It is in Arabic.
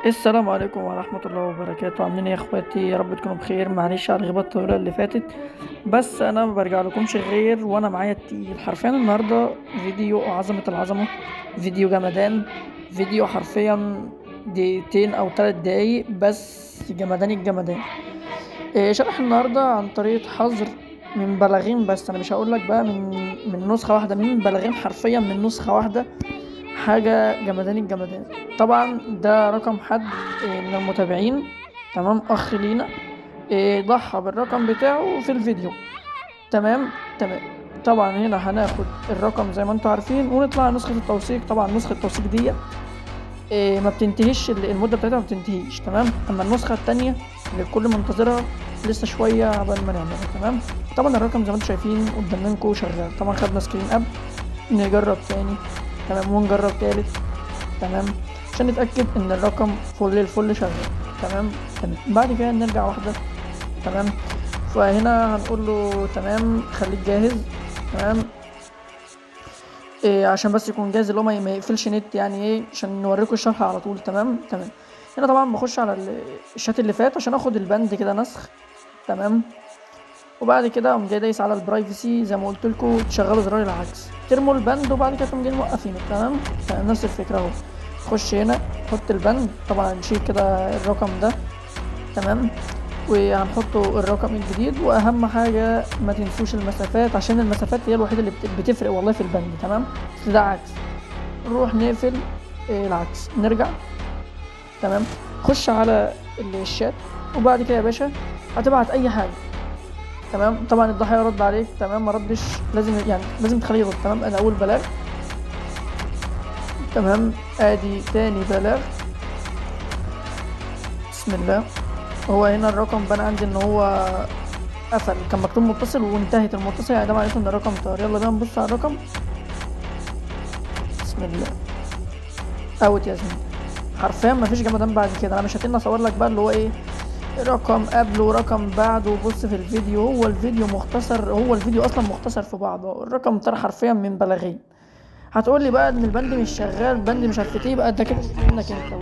السلام عليكم ورحمة الله وبركاته. عاملين ايه يا اخواتي؟ يا رب تكونوا بخير. معلش على الغيبة الطويلة اللي فاتت، بس انا ما برجع لكمش غير وانا معايا التقيل حرفيا. النهاردة فيديو عظمة العظمة، فيديو جمدان، فيديو حرفيا دقيقتين او 3 دقايق بس جمدان الجمدان. شرح النهاردة عن طريقة حظر من بلاغين، بس انا مش هقول لك بقى من نسخة واحدة، من بلاغين حرفيا من نسخة واحدة. حاجة جمدان الجمدان. طبعا ده رقم حد من المتابعين، تمام، اخ لينا ضحى بالرقم بتاعه في الفيديو. تمام تمام. طبعا هنا هناخد الرقم زي ما انتم عارفين ونطلع نسخة التوثيق. طبعا نسخة التوثيق دي ما بتنتهيش، المدة بتاعتها ما بتنتهيش، تمام. اما النسخة التانية اللي الكل منتظرها لسه شوية عبال ما نعملها، تمام. طبعا الرقم زي ما انتم شايفين قدام منكم شغال. طبعا خدنا سكرين اب، نجرب تاني، تمام، ونجرب تالت، تمام، عشان نتأكد ان الرقم فل الفل شغال. تمام تمام. بعد كده نرجع واحدة، تمام. فهنا هنقول له تمام خليك جاهز، تمام. عشان بس يكون جاهز، اللي هو ما يقفلش نت، يعني ايه، عشان نوريكم الشرح على طول. تمام تمام. هنا طبعا بخش على الشات اللي فات عشان اخد البند كده نسخ، تمام. وبعد كده اقوم جاي دايس على البرايفسي زي ما قلت لكم، تشغلوا زرار العكس، ترموا البند وبعد كده تقوم جاي موقفينه. تمام تمام. نفس الفكره اهو. خش هنا حط البند، طبعا نشيل كده الرقم ده، تمام، وهنحطه الرقم الجديد. واهم حاجه ما تنسوش المسافات، عشان المسافات هي الوحيده اللي بتفرق والله في البند، تمام. بس ده عكس. نروح نقفل العكس، نرجع، تمام. خش على الشات، وبعد كده يا باشا هتبعت اي حاجه، تمام. طبعا الضحيه يرد عليك، تمام، ما ردش لازم، يعني لازم تخليه يرد، تمام. انا اول بلاغ، تمام، ادي تاني بلاغ. بسم الله. هو هنا الرقم بان عندي ان هو قفل، كان مكتوب متصل وانتهت المتصل، يعني ده معناته ان الرقم طار. يلا بينا نبص على الرقم. بسم الله. اوت يا زميلي. حرفيا مفيش جمدان بعد كده. انا مش هتنى اصور لك بقى اللي هو ايه، رقم قبل ورقم بعد، وبص في الفيديو، هو الفيديو مختصر، هو الفيديو اصلا مختصر في بعضه. الرقم طار حرفيا من بلاغين. هتقول لي بقى ان البند مش شغال، بند مش عارف ايه، بقى ده كده منك انت